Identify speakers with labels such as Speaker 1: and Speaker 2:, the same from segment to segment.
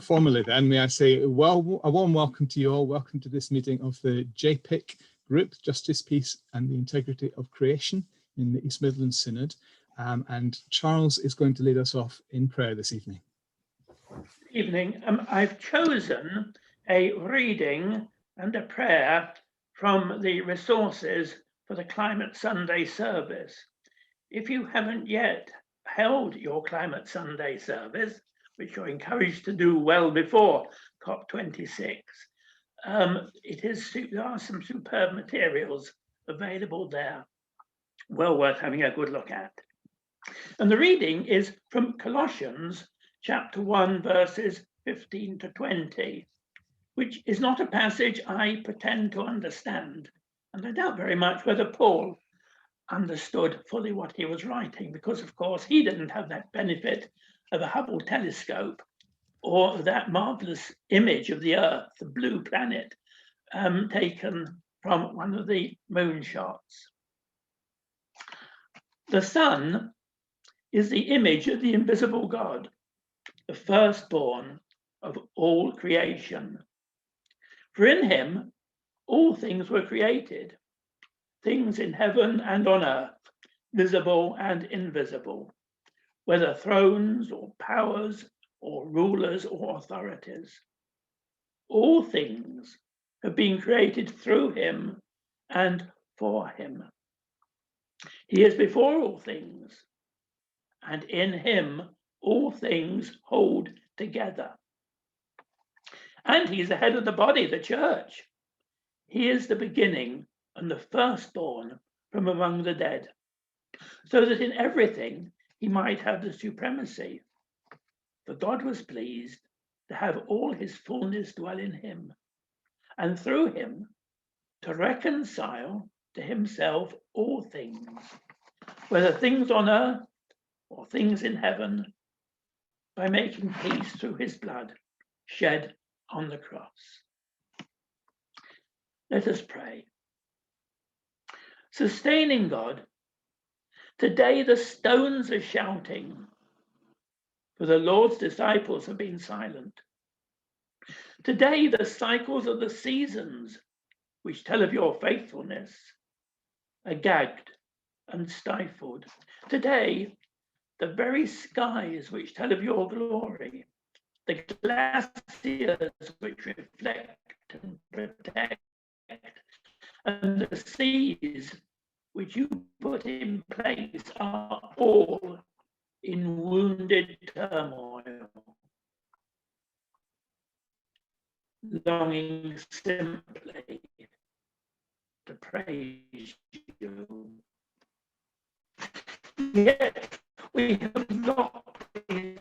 Speaker 1: Formally then, may I say a warm welcome to you all. Welcome to this meeting of the JPIC group, Justice, Peace and the Integrity of Creation in the East Midlands Synod. And Charles is going to lead us off in prayer this evening.
Speaker 2: Good evening. I've chosen a reading and a prayer from the resources for the Climate Sunday service. If you haven't yet held your Climate Sunday service, which you're encouraged to do well before COP26, there are some superb materials available there, well worth having a good look at. And the reading is from Colossians chapter 1, verses 15 to 20, which is not a passage I pretend to understand. And I doubt very much whether Paul understood fully what he was writing, because of course he didn't have that benefit of a Hubble telescope or that marvelous image of the Earth, the blue planet, taken from one of the moonshots. The sun is the image of the invisible God, the firstborn of all creation. For in him all things were created, things in heaven and on earth, visible and invisible, whether thrones or powers or rulers or authorities. All things have been created through him and for him. He is before all things, and in him all things hold together. And he's the head of the body, the church. He is the beginning and the firstborn from among the dead, so that in everything he might have the supremacy. For God was pleased to have all his fullness dwell in him, and through him to reconcile to himself all things, whether things on earth or things in heaven, by making peace through his blood shed on the cross. Let us pray. Sustaining God, today the stones are shouting, for the Lord's disciples have been silent. Today the cycles of the seasons, which tell of your faithfulness, are gagged and stifled. Today the very skies which tell of your glory, the glaciers which reflect and protect, and the seas which you put in place are all in wounded turmoil, longing simply to praise you. Yet we have not been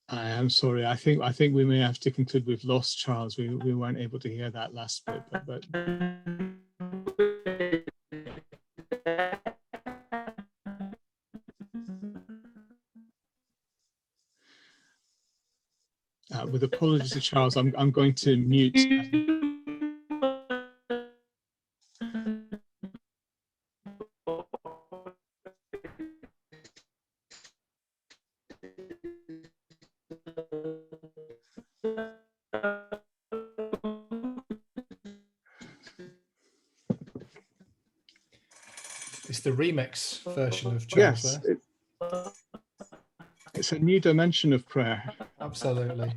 Speaker 1: I am sorry. I think we may have to conclude we've lost Charles. We weren't able to hear that last bit, but with apologies to Charles, I'm going to mute.
Speaker 3: It's the remix version of Charles.
Speaker 1: Yes, it's a new dimension of prayer.
Speaker 3: Absolutely.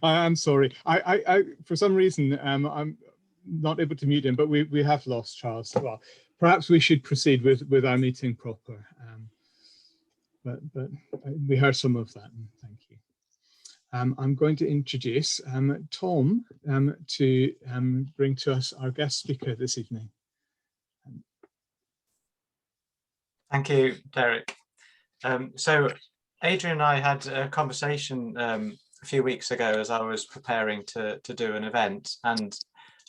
Speaker 1: I am sorry. I for some reason I'm not able to mute him, but we have lost Charles. Well, perhaps we should proceed with our meeting proper. But we heard some of that. And thank you. I'm going to introduce Tom to bring to us our guest speaker this evening.
Speaker 4: Thank you, Derek. So Adrian and I had a conversation a few weeks ago as I was preparing to do an event, and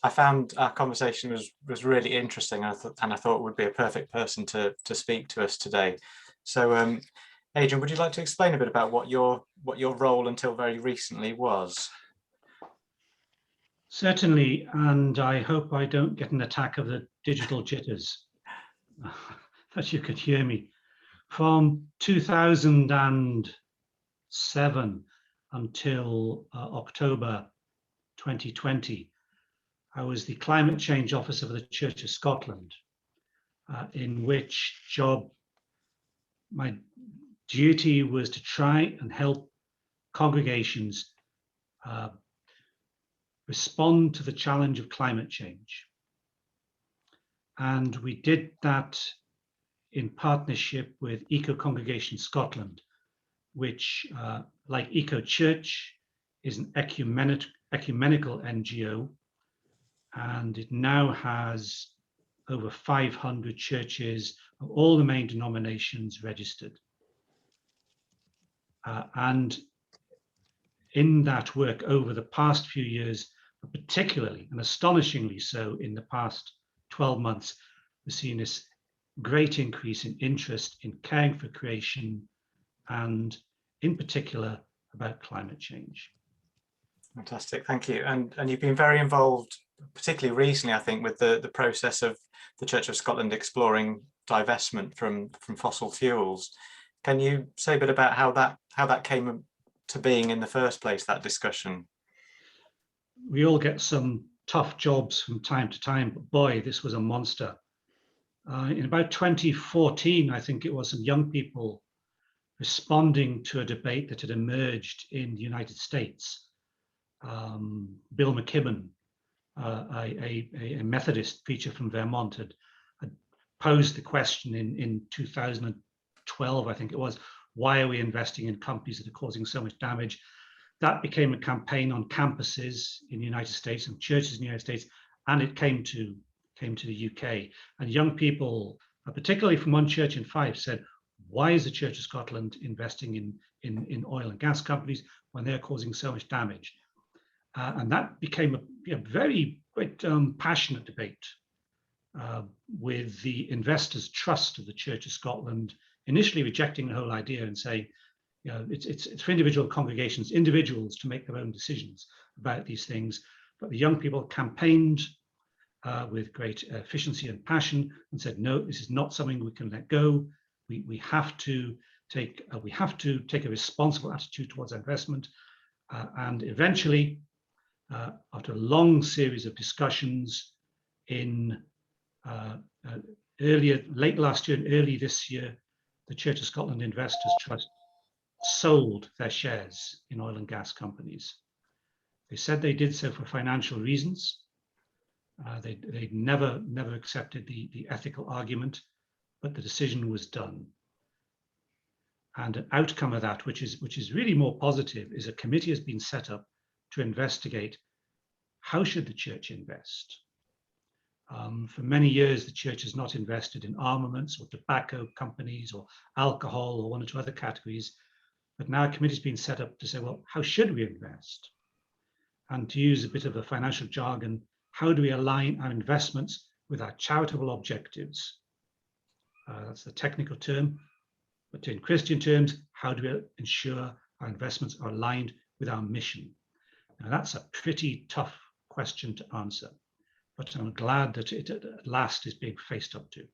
Speaker 4: I found our conversation was really interesting, and I thought would be a perfect person to speak to us today. So Adrian, would you like to explain a bit about what your role until very recently was?
Speaker 5: Certainly, and I hope I don't get an attack of the digital jitters, that you could hear me. From 2007 until October 2020, I was the Climate Change Officer for the Church of Scotland, in which job my duty was to try and help congregations respond to the challenge of climate change. And we did that in partnership with Eco Congregation Scotland, which, like Eco Church, is an ecumenical NGO, and it now has over 500 churches of all the main denominations registered. And in that work over the past few years, particularly and astonishingly so in the past 12 months, we've seen this great increase in interest in caring for creation and in particular about climate change.
Speaker 4: Fantastic, thank you. And you've been very involved, particularly recently, I think, with the process of the Church of Scotland exploring divestment from fossil fuels. Can you say a bit about how that came to being in the first place, that discussion?
Speaker 5: We all get some tough jobs from time to time, but boy, this was a monster. In about 2014, I think it was, some young people responding to a debate that had emerged in the United States. Bill McKibben, a Methodist preacher from Vermont, had posed the question in 2012, I think it was, why are we investing in companies that are causing so much damage? That became a campaign on campuses in the United States and churches in the United States, and it came to the UK. And young people, particularly from one church in Fife, said, why is the Church of Scotland investing in oil and gas companies when they're causing so much damage? And that became a very quite passionate debate with the Investors' Trust of the Church of Scotland initially rejecting the whole idea and saying, you know, it's for individual congregations, individuals to make their own decisions about these things. But the young people campaigned with great efficiency and passion and said, no, this is not something we can let go. We have to take a responsible attitude towards investment. And eventually, after a long series of discussions in late last year and early this year, the Church of Scotland Investors Trust sold their shares in oil and gas companies. They said they did so for financial reasons. They never accepted the ethical argument, but the decision was done. And an outcome of that, which is really more positive, is a committee has been set up to investigate how should the church invest. For many years, the church has not invested in armaments or tobacco companies or alcohol or one or two other categories. But now a committee has been set up to say, well, how should we invest? And to use a bit of a financial jargon, how do we align our investments with our charitable objectives? That's the technical term. But in Christian terms, how do we ensure our investments are aligned with our mission? Now, that's a pretty tough question to answer, but I'm glad that it at last is being faced up to.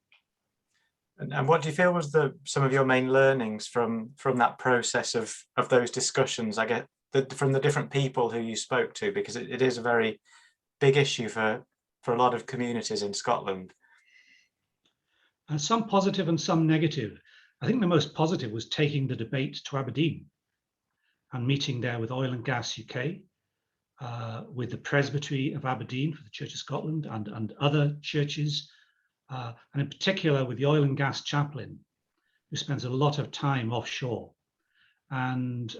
Speaker 4: And what do you feel was some of your main learnings from that process of those discussions? I get from the different people who you spoke to, because it is a very big issue for a lot of communities in Scotland.
Speaker 5: And some positive and some negative. I think the most positive was taking the debate to Aberdeen and meeting there with Oil and Gas UK, with the Presbytery of Aberdeen for the Church of Scotland and other churches, and in particular with the oil and gas chaplain, who spends a lot of time offshore and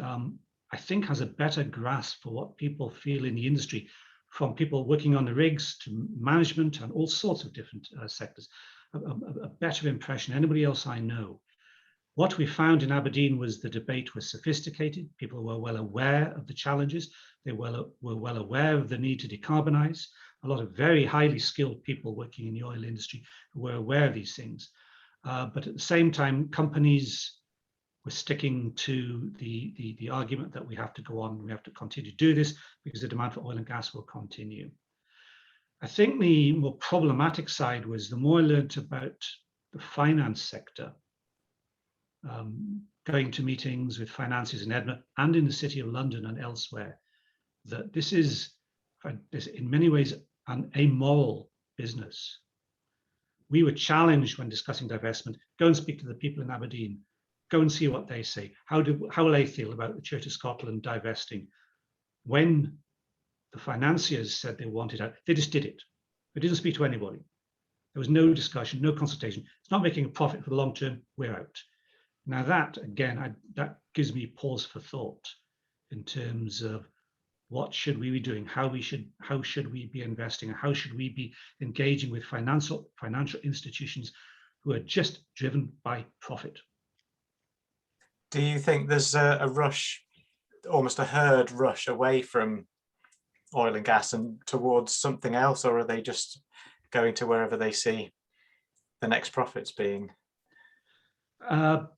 Speaker 5: I think has a better grasp for what people feel in the industry, from people working on the rigs to management and all sorts of different sectors, a better impression than anybody else I know. What we found in Aberdeen was the debate was sophisticated. People were well aware of the challenges. They were well aware of the need to decarbonize. A lot of very highly skilled people working in the oil industry were aware of these things. But at the same time, companies we're sticking to the argument that we have to go on, we have to continue to do this because the demand for oil and gas will continue. I think the more problematic side was the more I learned about the finance sector, going to meetings with financiers in Edinburgh and in the City of London and elsewhere, that this is in many ways an amoral business. We were challenged when discussing divestment, go and speak to the people in Aberdeen, go and see what they say. How will they feel about the Church of Scotland divesting? When the financiers said they wanted out, they just did it. They didn't speak to anybody. There was no discussion, no consultation. It's not making a profit for the long term, we're out. Now that, again, that gives me pause for thought in terms of what should we be doing, how should we be investing, and how should we be engaging with financial institutions who are just driven by profit.
Speaker 4: Do you think there's a rush, almost a herd rush away from oil and gas and towards something else, or are they just going to wherever they see the next profits being?
Speaker 5: The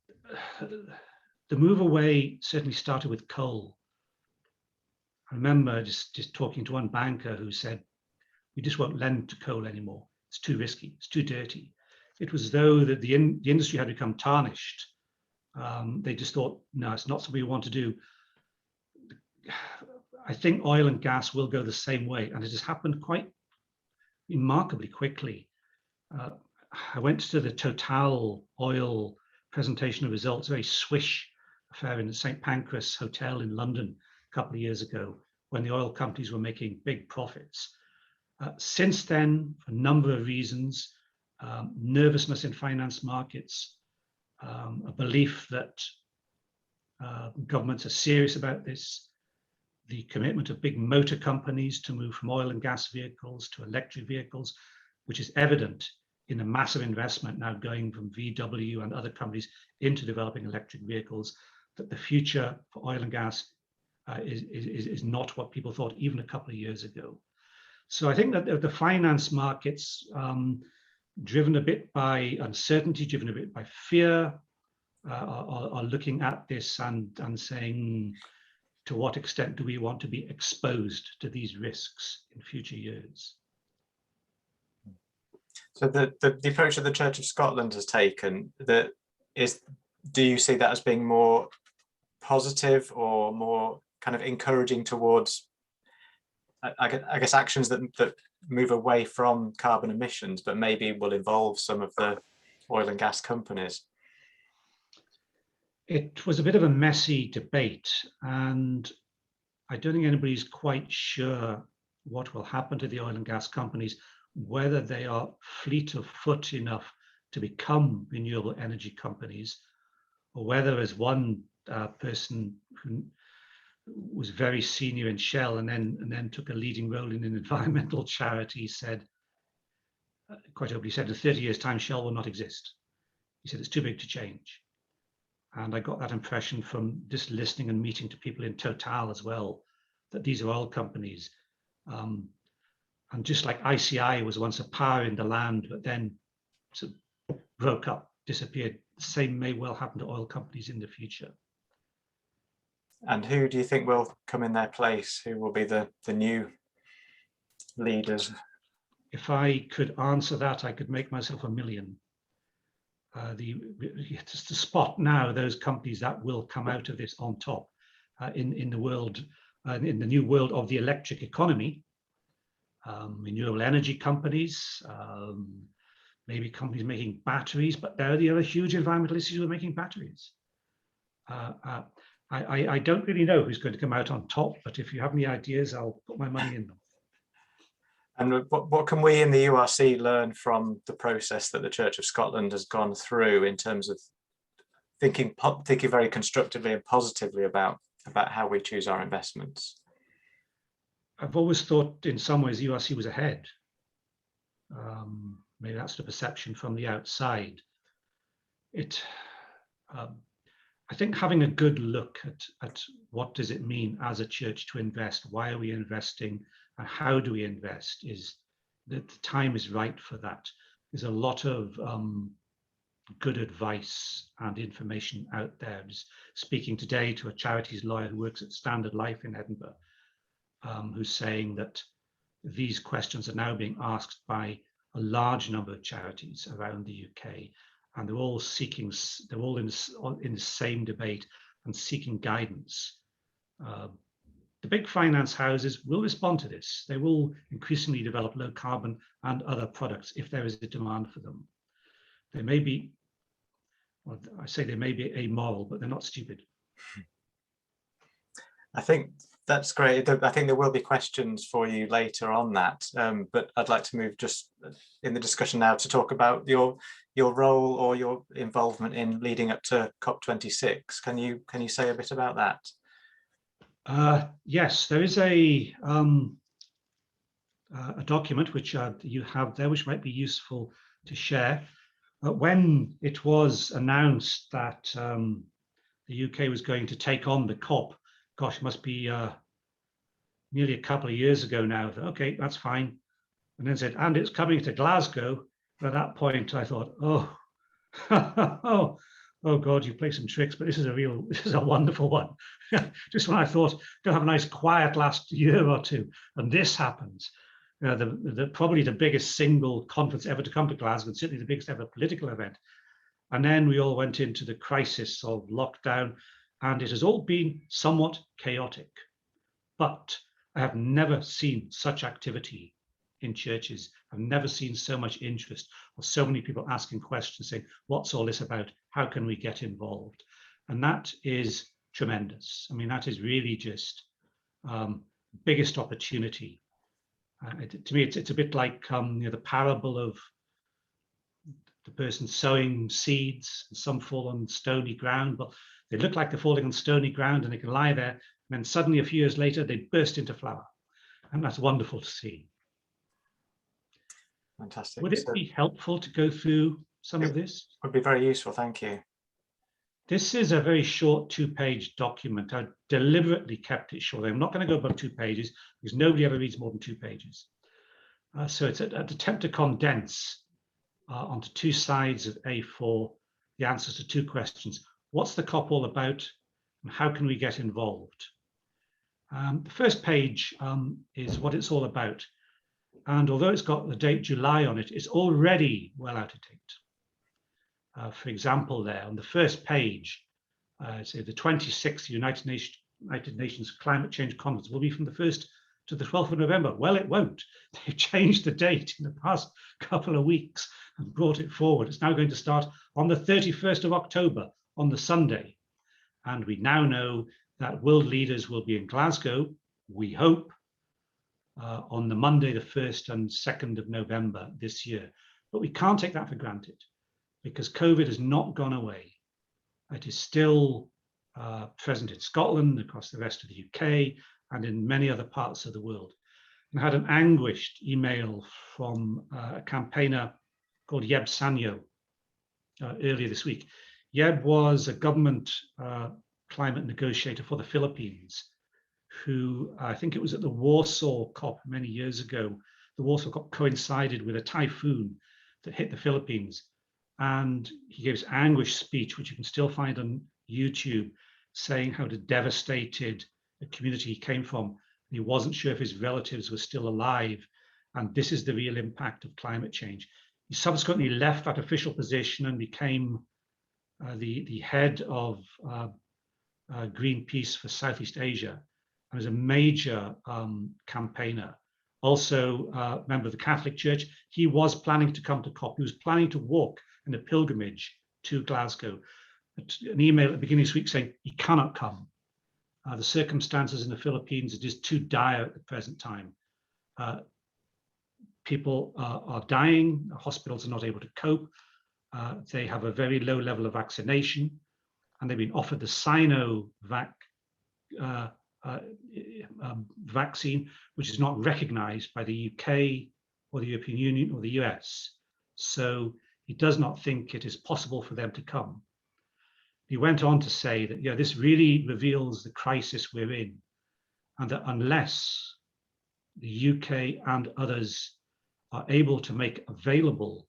Speaker 5: move away certainly started with coal. I remember just talking to one banker who said, we just won't lend to coal anymore. It's too risky, it's too dirty. It was as though that the industry had become tarnished. They just thought, no, it's not something we want to do. I think oil and gas will go the same way, and it has happened quite remarkably quickly. I went to the Total oil presentation of results, a very swish affair in the St. Pancras Hotel in London a couple of years ago, when the oil companies were making big profits. Since then, for a number of reasons, nervousness in finance markets, a belief that governments are serious about this, the commitment of big motor companies to move from oil and gas vehicles to electric vehicles, which is evident in the massive investment now going from VW and other companies into developing electric vehicles, that the future for oil and gas is not what people thought even a couple of years ago. So I think that the finance markets, driven a bit by uncertainty, driven a bit by fear, are looking at this and saying, to what extent do we want to be exposed to these risks in future years?
Speaker 4: So the approach that the Church of Scotland has taken, do you see that as being more positive or more kind of encouraging towards, I guess, actions that move away from carbon emissions, but maybe will involve some of the oil and gas companies?
Speaker 5: It was a bit of a messy debate, and I don't think anybody's quite sure what will happen to the oil and gas companies, whether they are fleet of foot enough to become renewable energy companies, or whether, as one person who was very senior in Shell and then took a leading role in an environmental charity, said, quite openly said, in 30 years' time, Shell will not exist. He said, it's too big to change. And I got that impression from just listening and meeting to people in Total as well, that these are oil companies. And just like ICI was once a power in the land, but then sort of broke up, disappeared, the same may well happen to oil companies in the future.
Speaker 4: And who do you think will come in their place? Who will be the new leaders? If
Speaker 5: I could answer that, I could make myself $1 million. Just to spot now those companies that will come out of this on top in the world, in the new world of the electric economy, renewable energy companies, maybe companies making batteries, but there are the other huge environmental issues with making batteries. I don't really know who's going to come out on top, but if you have any ideas, I'll put my money in them.
Speaker 4: And what can we in the URC learn from the process that the Church of Scotland has gone through in terms of thinking very constructively and positively about how we choose our investments?
Speaker 5: I've always thought in some ways URC was ahead. Maybe that's the perception from the outside. I think having a good look at what does it mean as a church to invest, why are we investing, and how do we invest, is that the time is right for that. There's a lot of good advice and information out there. I was speaking today to a charities lawyer who works at Standard Life in Edinburgh, who's saying that these questions are now being asked by a large number of charities around the UK, and they're all seeking, they're all in the same debate and seeking guidance. The big finance houses will respond to this. They will increasingly develop low carbon and other products if there is a demand for them. They may be, well, I say they may be amoral, but they're not stupid.
Speaker 4: I think that's great. I think there will be questions for you later on that, but I'd like to move just in the discussion now to talk about your role or your involvement in leading up to COP26. Can you say a bit about that?
Speaker 5: Yes, there is a document which you have there, which might be useful to share. When it was announced that the UK was going to take on the COP, gosh, it must be nearly a couple of years ago now. Okay, that's fine. And then said, and it's coming to Glasgow. And at that point, I thought, oh, oh God, you play some tricks, but this is a wonderful one. Just when I thought, gonna have a nice quiet last year or two, and this happens. Probably the biggest single conference ever to come to Glasgow, and certainly the biggest ever political event. And then we all went into the crisis of lockdown, and it has all been somewhat chaotic. But I have never seen such activity in churches. I've never seen so much interest or so many people asking questions, saying, what's all this about? How can we get involved? And that is tremendous. I mean, that is really just biggest opportunity. To me, it's a bit like the parable of the person sowing seeds, and some fall on stony ground, but they look like they're falling on stony ground and they can lie there, and then suddenly a few years later they burst into flower, and that's wonderful to see.
Speaker 4: Fantastic.
Speaker 5: Would it be helpful to go through some of this?
Speaker 4: Would be very useful, thank you.
Speaker 5: This is a very short 2-page document. I deliberately kept it short. I'm not going to go above 2 pages because nobody ever reads more than 2 pages. So it's an attempt to condense onto 2 sides of A4 the answers to 2 questions. What's the COP all about, and how can we get involved? The first page is what it's all about. And although it's got the date July on it, it's already well out of date. For example, there on the first page, say the 26th United Nations Climate Change Conference will be from the 1st to the 12th of November. Well, it won't. They've changed the date in the past couple of weeks and brought it forward. It's now going to start on the 31st of October, on the Sunday. And we now know that world leaders will be in Glasgow, we hope, on the Monday, the 1st and 2nd of November this year. But we can't take that for granted because COVID has not gone away. It is still present in Scotland, across the rest of the UK, and in many other parts of the world. And I had an anguished email from a campaigner called Yeb Sanyo earlier this week. Yeb was a government climate negotiator for the Philippines, who I think it was at the Warsaw COP many years ago. The Warsaw COP coincided with a typhoon that hit the Philippines. And he gave his anguished speech, which you can still find on YouTube, saying how devastated the community he came from. He wasn't sure if his relatives were still alive. And this is the real impact of climate change. He subsequently left that official position and became the head of Greenpeace for Southeast Asia. And was a major campaigner. Also a member of the Catholic Church. He was planning to come to COP. He was planning to walk in a pilgrimage to Glasgow. An email at the beginning of this week saying he cannot come. The circumstances in the Philippines are just too dire at the present time. People are dying, hospitals are not able to cope. They have a very low level of vaccination, and they've been offered the Sinovac vaccine, which is not recognized by the UK or the European Union or the US. So he does not think it is possible for them to come. He went on to say that, yeah, this really reveals the crisis we're in, and that unless the UK and others are able to make available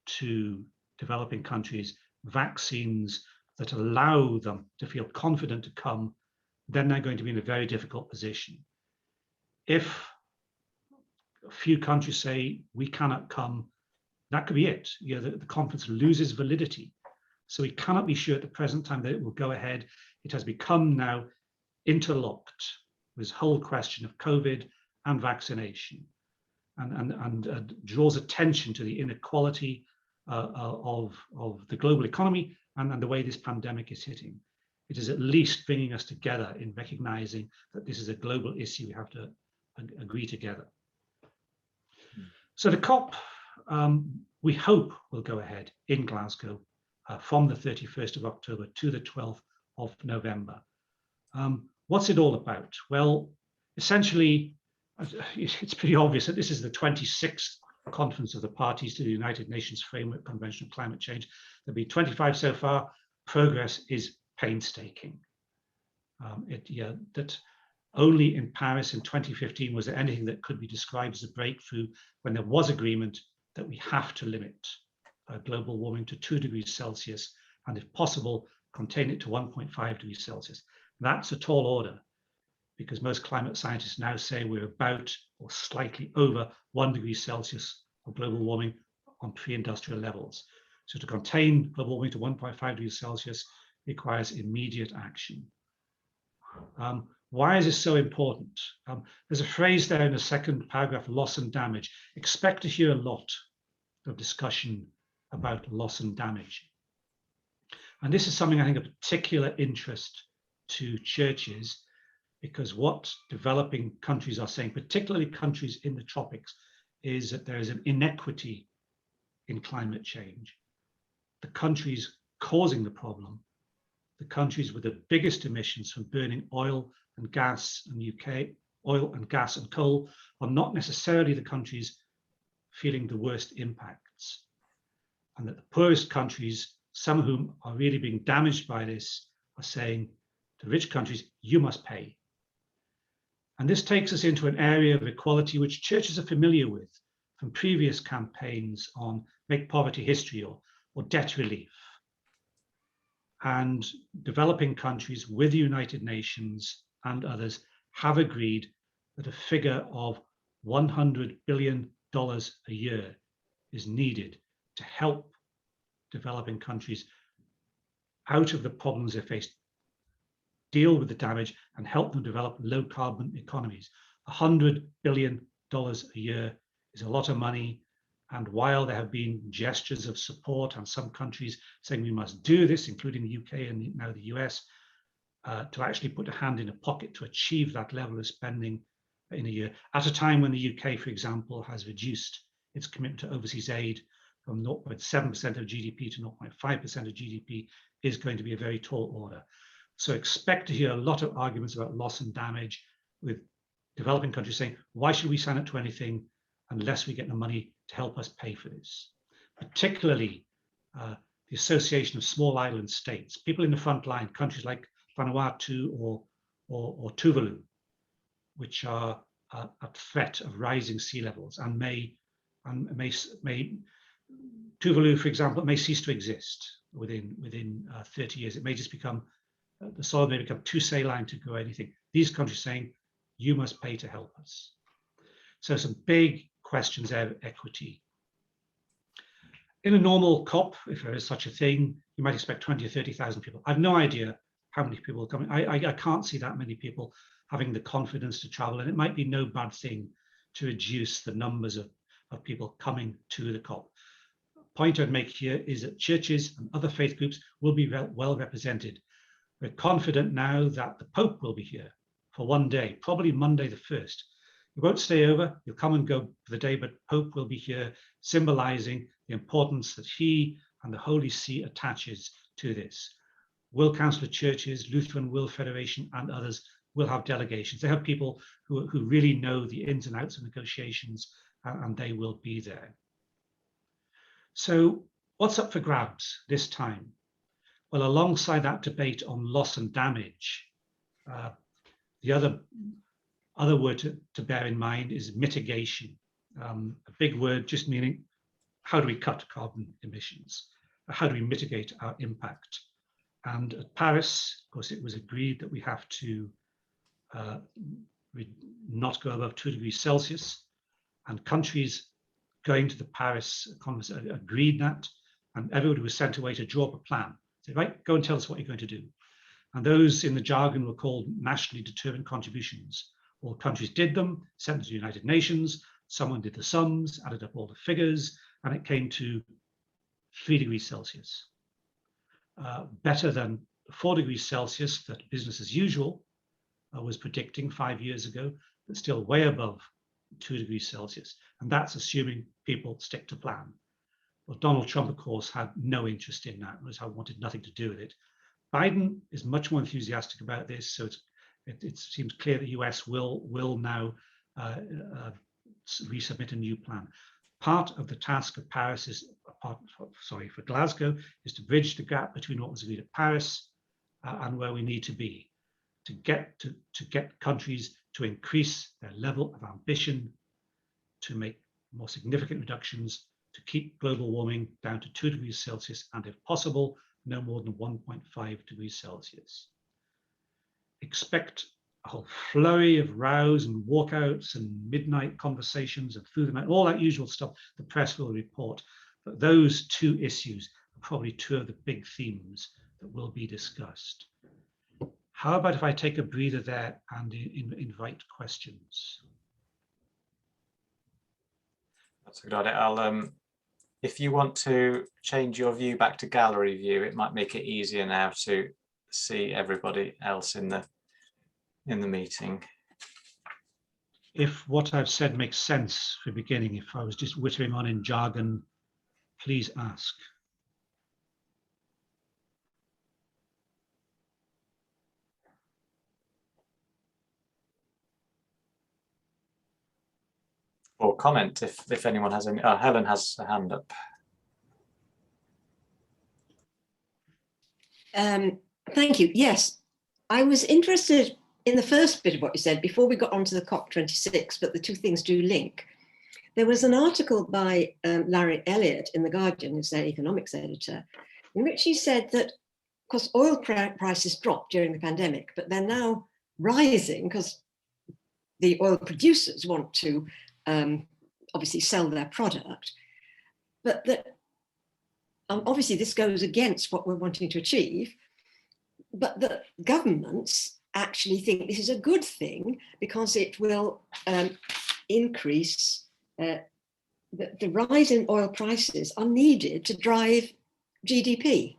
Speaker 5: to developing countries vaccines that allow them to feel confident to come, then they're going to be in a very difficult position. If a few countries say we cannot come, that could be it. You know, the conference loses validity. So we cannot be sure at the present time that it will go ahead. It has become now interlocked with this whole question of COVID and vaccination, and draws attention to the inequality of the global economy and the way this pandemic is hitting. It is at least bringing us together in recognizing that this is a global issue we have to agree together. So the COP, we hope, will go ahead in Glasgow from the 31st of October to the 12th of November. What's it all about? Well, essentially, it's pretty obvious that this is the 26th conference of the parties to the United Nations Framework Convention on Climate Change. There'll be 25 so far. Progress is painstaking. That only in Paris in 2015 was there anything that could be described as a breakthrough, when there was agreement that we have to limit global warming to 2 degrees Celsius, and if possible, contain it to 1.5 degrees Celsius. That's a tall order, because most climate scientists now say we're about or slightly over 1 degree Celsius of global warming on pre-industrial levels. So to contain global warming to 1.5 degrees Celsius requires immediate action. Why is this so important? There's a phrase there in the second paragraph, loss and damage. Expect to hear a lot of discussion about loss and damage. And this is something I think of particular interest to churches, because what developing countries are saying, particularly countries in the tropics, is that there is an inequity in climate change. The countries causing the problem, the countries with the biggest emissions from burning oil and gas in the UK, oil and gas and coal, are not necessarily the countries feeling the worst impacts. And that the poorest countries, some of whom are really being damaged by this, are saying to rich countries, you must pay. And this takes us into an area of equality which churches are familiar with from previous campaigns on Make Poverty History or debt relief. And developing countries with the United Nations and others have agreed that a figure of $100 billion a year is needed to help developing countries out of the problems they face, deal with the damage, and help them develop low carbon economies. $100 billion a year is a lot of money. And while there have been gestures of support and some countries saying we must do this, including the UK and now the US, to actually put a hand in a pocket to achieve that level of spending in a year, at a time when the UK, for example, has reduced its commitment to overseas aid from 0.7% of GDP to 0.5% of GDP, is going to be a very tall order. So expect to hear a lot of arguments about loss and damage, with developing countries saying, why should we sign up to anything unless we get the money to help us pay for this? Particularly the Association of Small Island States, people in the front line, countries like Vanuatu or Tuvalu, which are at threat of rising sea levels and may Tuvalu, for example, may cease to exist within 30 years. It may just become, the soil may become too saline to grow anything. These countries saying, you must pay to help us. So some big questions there of equity. In a normal COP, if there is such a thing, you might expect 20 or 30,000 people. I have no idea how many people will come. I can't see that many people having the confidence to travel, and it might be no bad thing to reduce the numbers of people coming to the COP. Point I'd make here is that churches and other faith groups will be well represented. We're confident now that the Pope will be here for one day, probably Monday the 1st. You won't stay over, you'll come and go for the day, but Pope will be here, symbolizing the importance that he and the Holy See attaches to this. World Council of Churches, Lutheran World Federation, and others will have delegations. They have people who really know the ins and outs of negotiations, and they will be there. So what's up for grabs this time? Well, alongside that debate on loss and damage, the other word to bear in mind is mitigation. A big word just meaning, how do we cut carbon emissions? how do we mitigate our impact? And at Paris, of course, it was agreed that we have to not go above 2 degrees Celsius, and countries going to the Paris conference agreed that, and everybody was sent away to draw up a plan. Say, right, go and tell us what you're going to do. And those in the jargon were called nationally determined contributions. All countries did them, sent them to the United Nations, someone did the sums, added up all the figures, and it came to 3 degrees Celsius. Better than 4 degrees Celsius that business as usual was predicting 5 years ago, but still way above 2 degrees Celsius. And that's assuming people stick to plan. Well, Donald Trump, of course, had no interest in that, wanted nothing to do with it. Biden is much more enthusiastic about this, so it seems clear the US will now resubmit a new plan. Part of the task of Paris is, for Glasgow, is to bridge the gap between what was agreed at Paris and where we need to be, to get countries to increase their level of ambition, to make more significant reductions, to keep global warming down to 2 degrees Celsius, and if possible, no more than 1.5 degrees Celsius. Expect a whole flurry of rows and walkouts and midnight conversations and through the night, all that usual stuff the press will report. But those two issues are probably two of the big themes that will be discussed. How about if I take a breather there and invite questions?
Speaker 4: That's a good idea. I'll, if you want to change your view back to gallery view, it might make it easier now to see everybody else in the meeting.
Speaker 5: If what I've said makes sense for the beginning, if I was just whittering on in jargon, please ask.
Speaker 4: Or comment if anyone has any. Helen has a hand up.
Speaker 6: Thank you. Yes, I was interested in the first bit of what you said before we got onto the COP26, but the two things do link. There was an article by Larry Elliott in The Guardian, who's their economics editor, in which he said that, of course, oil prices dropped during the pandemic, but they're now rising because the oil producers want to obviously sell their product, but that obviously this goes against what we're wanting to achieve, but the governments actually think this is a good thing because it will increase the rise in oil prices are needed to drive GDP.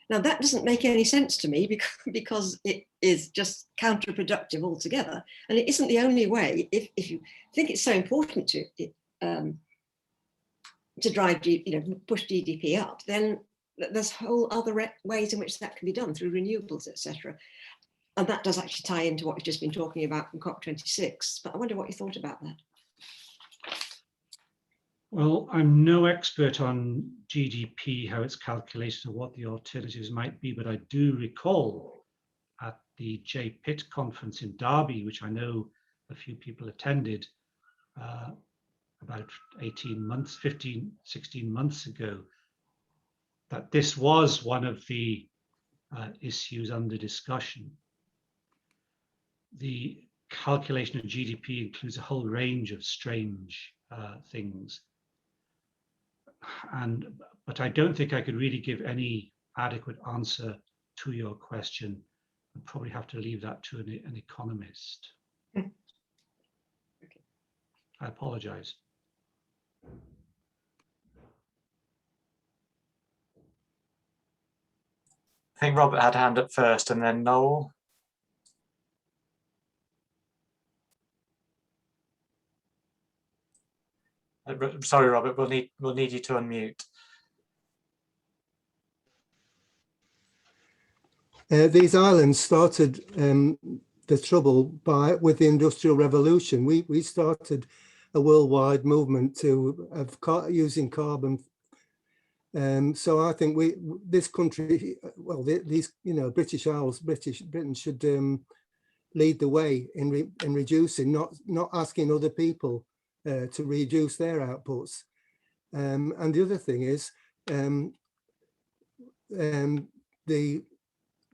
Speaker 6: Now that doesn't make any sense to me because it is just counterproductive altogether, and it isn't the only way. If you think it's so important to drive, push GDP up, then there's whole other ways in which that can be done through renewables, etc. And that does actually tie into what we've just been talking about from COP26. But I wonder what you thought about that.
Speaker 5: Well, I'm no expert on GDP, how it's calculated, or what the alternatives might be, but I do recall at the JPIC conference in Derby, which I know a few people attended about 16 months ago, that this was one of the issues under discussion. The calculation of GDP includes a whole range of strange things. But I don't think I could really give any adequate answer to your question. I'd probably have to leave that to an economist.
Speaker 6: Okay.
Speaker 5: I apologize.
Speaker 4: I think Robert had a hand up first, and then Noel. Sorry, Robert, we'll need you to unmute.
Speaker 7: These islands started the trouble with the Industrial Revolution. We started a worldwide movement using carbon. So I think this country, well, these British Isles, Britain should lead the way in reducing, not asking other people to reduce their outputs. And the other thing is, the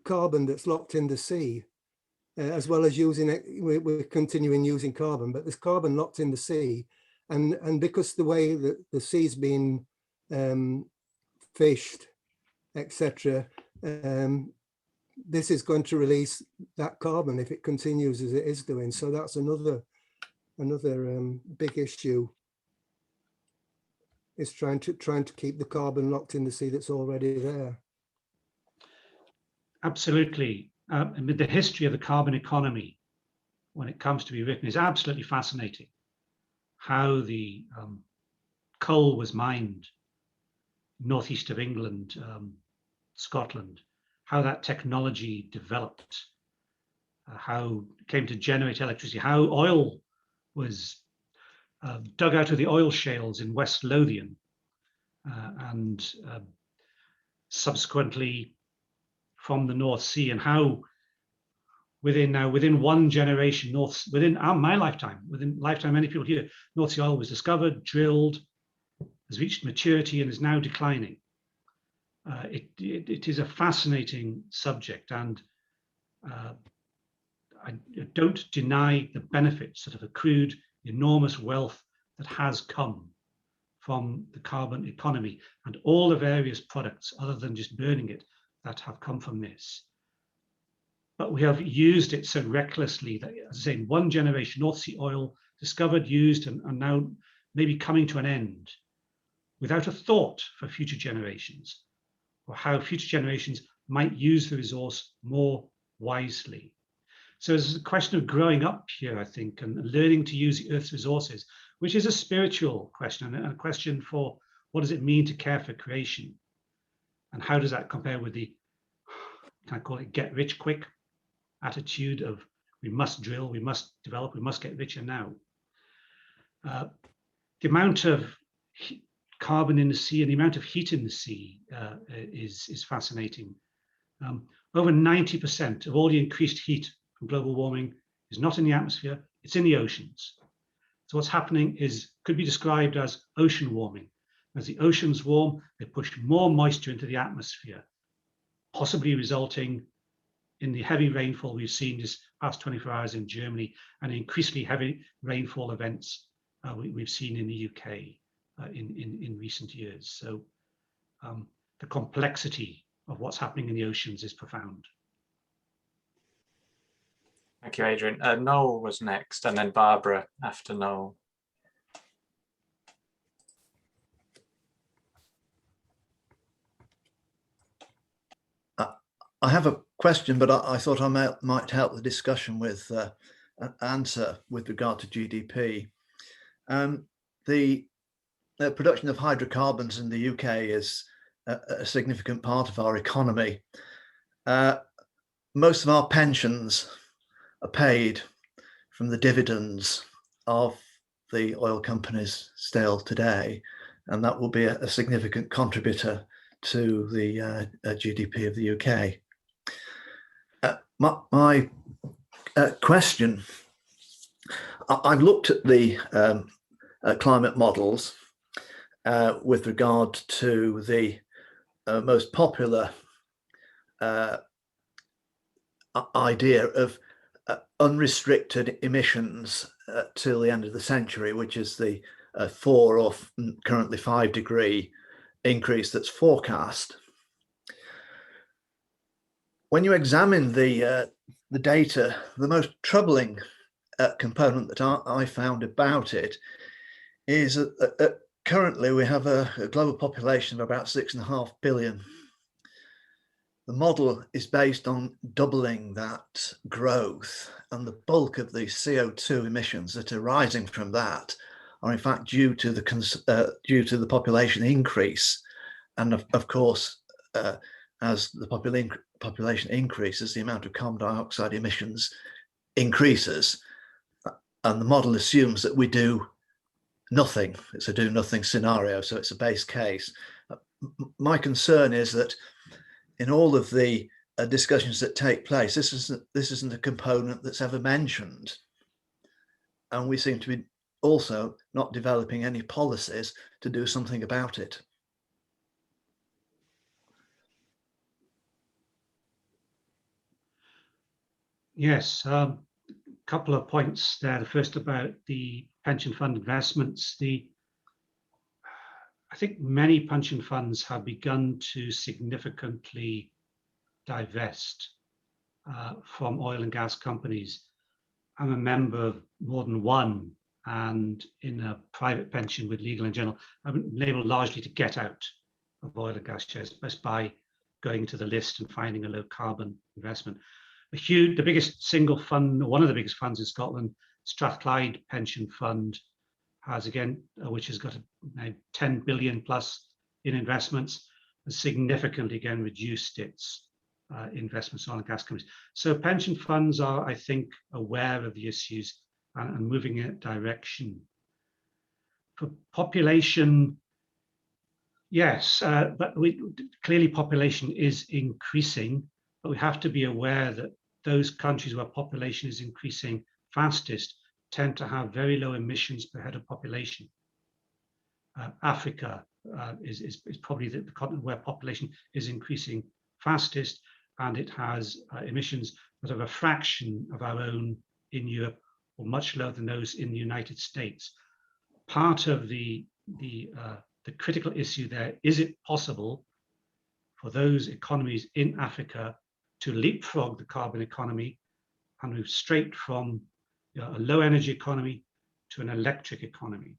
Speaker 7: carbon that's locked in the sea, as well as using it, we're continuing using carbon, but there's carbon locked in the sea. And because the way that the sea's been fished, etc., this is going to release that carbon if it continues as it is doing. So that's another big issue. Is trying to keep the carbon locked in the sea that's already there.
Speaker 5: Absolutely. I mean, the history of the carbon economy, when it comes to be written, is absolutely fascinating. How the coal was mined northeast of England, Scotland, how that technology developed, how it came to generate electricity, how oil was dug out of the oil shales in West Lothian, and subsequently from the North Sea, and how within one generation, within my lifetime, within lifetime many people here, North Sea oil was discovered, drilled, has reached maturity, and is now declining. It is a fascinating subject, and I don't deny the benefits that have accrued, the enormous wealth that has come from the carbon economy and all the various products other than just burning it that have come from this. But we have used it so recklessly that, as I say, in one generation, North Sea oil discovered, used, and now maybe coming to an end, without a thought for future generations, or how future generations might use the resource more wisely. So it's a question of growing up here, I think, and learning to use the Earth's resources, which is a spiritual question, and a question for what does it mean to care for creation? And how does that compare with the, can I call it, get rich quick attitude of we must drill, we must develop, we must get richer now? The amount of carbon in the sea and the amount of heat in the sea is fascinating. Over 90% of all the increased heat from global warming is not in the atmosphere, it's in the oceans. So what's happening could be described as ocean warming. As the oceans warm, they push more moisture into the atmosphere, possibly resulting in the heavy rainfall we've seen this past 24 hours in Germany, and increasingly heavy rainfall events we've seen in the UK in recent years. So the complexity of what's happening in the oceans is profound.
Speaker 4: Thank you, Adrian. Noel was next, and then Barbara after Noel.
Speaker 8: I have a question, but I thought I might help the discussion with an answer with regard to GDP. The production of hydrocarbons in the UK is a significant part of our economy. Most of our pensions are paid from the dividends of the oil companies still today, and that will be a significant contributor to the GDP of the UK. My question, I've looked at the climate models with regard to the most popular idea of unrestricted emissions till the end of the century, which is the 4 or currently 5 degree increase that's forecast. When you examine the data, the most troubling component that I found about it is that currently we have a global population of about 6.5 billion. The model is based on doubling that growth, and the bulk of the CO2 emissions that are rising from that are in fact due to the population increase. And of course, as the population increases, the amount of carbon dioxide emissions increases, and the model assumes that we do nothing. It's a do nothing scenario, so it's a base case. My concern is that in all of the discussions that take place, this isn't a component that's ever mentioned, and we seem to be also not developing any policies to do something about it.
Speaker 5: Yes, couple of points there. The first about the pension fund investments. I think many pension funds have begun to significantly divest from oil and gas companies. I'm a member of more than one, and in a private pension with Legal and General, I'm able largely to get out of oil and gas shares just by going to the list and finding a low carbon investment. The biggest single fund, one of the biggest funds in Scotland, Strathclyde Pension Fund, has again, which has got 10 billion plus in investments, has significantly again reduced its investments in oil and gas companies. So pension funds are, I think, aware of the issues and moving in that direction. For population, yes, but clearly population is increasing, but we have to be aware that those countries where population is increasing fastest tend to have very low emissions per head of population. Africa is probably the continent where population is increasing fastest, and it has emissions that are a fraction of our own in Europe, or much lower than those in the United States. Part of the critical issue there, is it possible for those economies in Africa to leapfrog the carbon economy and move straight from a low energy economy to an electric economy?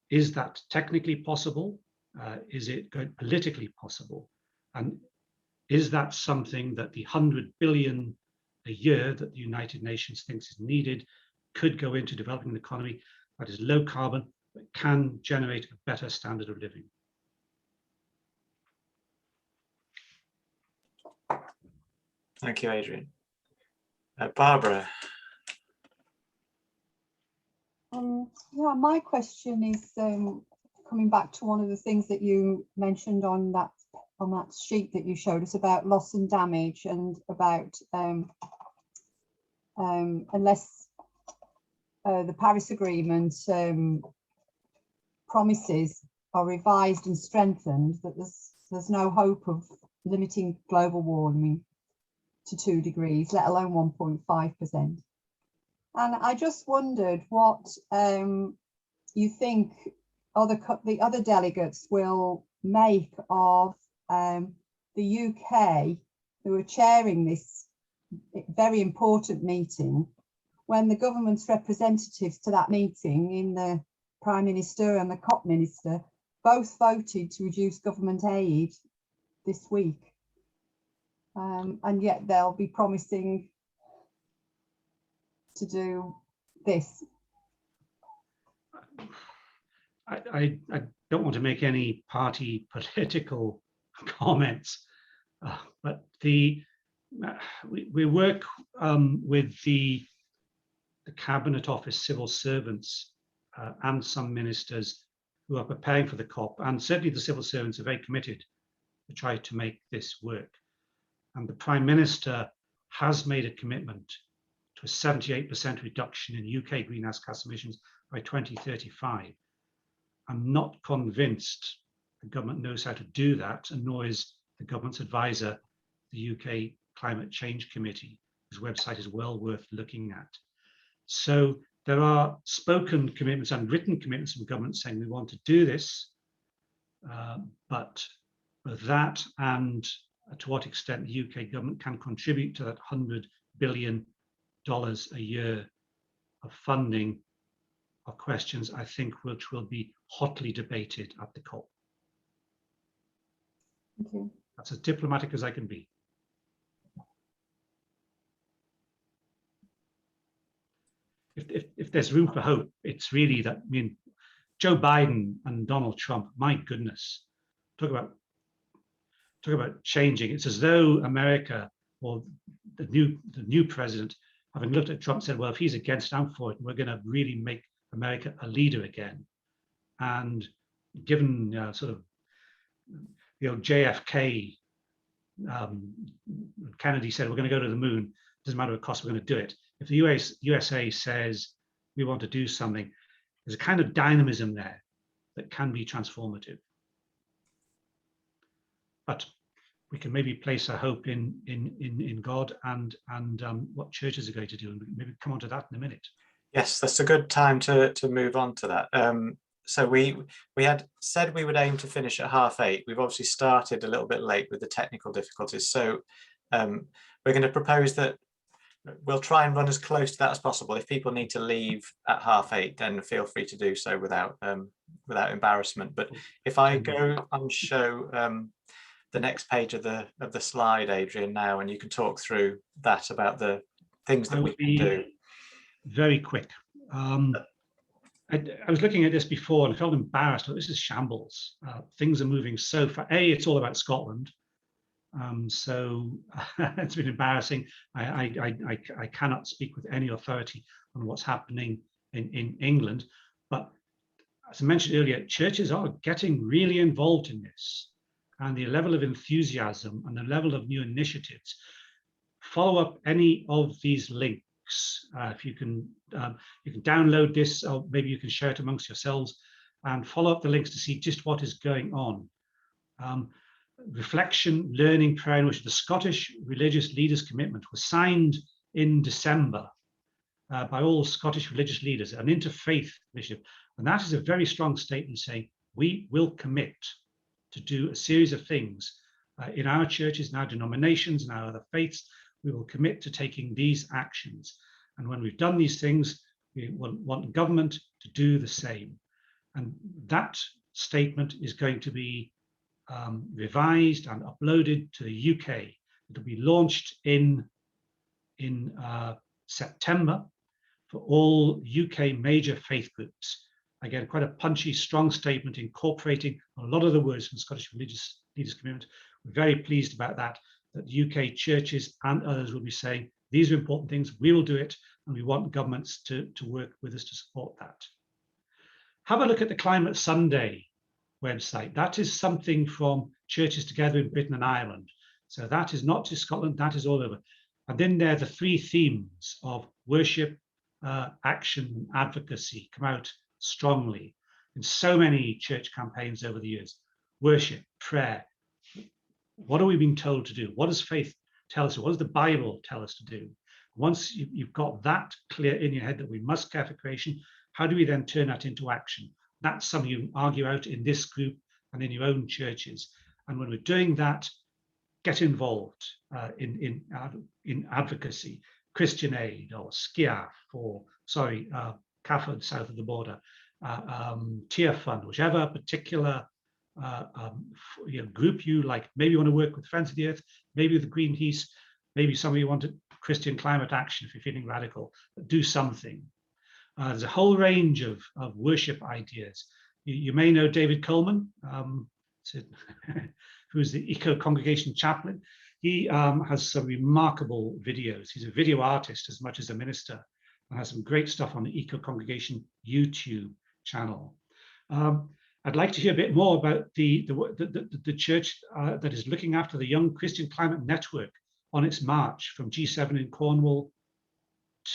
Speaker 5: Is that technically possible? Is it politically possible? And is that something that the 100 billion a year that the United Nations thinks is needed could go into developing an economy that is low carbon, but can generate a better standard of living?
Speaker 4: Thank you, Adrian. Barbara.
Speaker 9: Yeah, my question is coming back to one of the things that you mentioned on that sheet that you showed us about loss and damage, and about unless the Paris Agreement promises are revised and strengthened, that there's no hope of limiting global warming to 2 degrees, let alone 1.5%. And I just wondered what you think the other delegates will make of the UK, who are chairing this very important meeting, when the government's representatives to that meeting, in the Prime Minister and the COP Minister, both voted to reduce government aid this week. And yet they'll be promising to do this.
Speaker 5: I don't want to make any party political comments, but we work with the Cabinet Office civil servants and some ministers who are preparing for the COP, and certainly the civil servants are very committed to try to make this work. And the Prime Minister has made a commitment to a 78% reduction in UK greenhouse gas emissions by 2035. I'm not convinced the government knows how to do that, and nor is the government's advisor, the UK Climate Change Committee, whose website is well worth looking at. So there are spoken commitments and written commitments from government saying we want to do this, but that and to what extent the UK government can contribute to that $100 billion a year of funding are questions, I think, which will be hotly debated at the COP.
Speaker 9: Thank you.
Speaker 5: That's as diplomatic as I can be. If there's room for hope, it's really that, I mean, Joe Biden and Donald Trump, my goodness, talk about changing. It's as though America, or the new president, having looked at Trump, said, well, if he's against, I'm for it. We're going to really make America a leader again. And given sort of, JFK, Kennedy said, we're going to go to the moon. Doesn't matter what it costs, we're going to do it. If the USA says we want to do something, there's a kind of dynamism there that can be transformative. But we can maybe place our hope in God and what churches are going to do, and maybe come on to that in a minute.
Speaker 4: Yes, that's a good time to move on to that. So we had said we would aim to finish at 8:30. We've obviously started a little bit late with the technical difficulties. So we're going to propose that we'll try and run as close to that as possible. If people need to leave at 8:30, then feel free to do so without embarrassment. But if I go and show the next page of the slide, Adrian, now, and you can talk through that about the things that we can do.
Speaker 5: Very quick. I was looking at this before and I felt embarrassed. Oh, this is shambles. Things are moving so fast. It's all about Scotland. So it's been embarrassing. I cannot speak with any authority on what's happening in England. But as I mentioned earlier, churches are getting really involved in this. And the level of enthusiasm and the level of new initiatives. Follow up any of these links. If you can download this, or maybe you can share it amongst yourselves, and follow up the links to see just what is going on. Reflection, learning, prayer, and worship. The Scottish Religious Leaders Commitment was signed in December by all Scottish religious leaders, an interfaith initiative, and that is a very strong statement saying we will commit to do a series of things in our churches, in our denominations, in our other faiths. We will commit to taking these actions. And when we've done these things, we want government to do the same. And that statement is going to be revised and uploaded to the UK. It'll be launched in September for all UK major faith groups. Again, quite a punchy, strong statement incorporating a lot of the words from Scottish Religious Leaders Commitment. We're very pleased about that UK churches and others will be saying, these are important things, we will do it, and we want governments to work with us to support that. Have a look at the Climate Sunday website. That is something from Churches Together in Britain and Ireland. So that is not just Scotland, that is all over. And then there are the 3 themes of worship, action, and advocacy come out strongly in so many church campaigns over the years. Worship, prayer. What are we being told to do? What does faith tell us? What does the Bible tell us to do? Once you've got that clear in your head that we must care for creation, how do we then turn that into action? That's something you argue out in this group and in your own churches. And when we're doing that, get involved in advocacy, Christian Aid or SCIAF or, CAFOD south of the border, Tier Fund, whichever particular group you like. Maybe you want to work with Friends of the Earth, maybe with Greenpeace, maybe some of you want Christian climate action if you're feeling radical. Do something. There's a whole range of worship ideas. You may know David Coleman, who's the Eco Congregation chaplain. He has some remarkable videos. He's a video artist as much as a minister, and has some great stuff on the Eco Congregation YouTube channel. I'd like to hear a bit more about the church that is looking after the Young Christian Climate Network on its march from G7 in Cornwall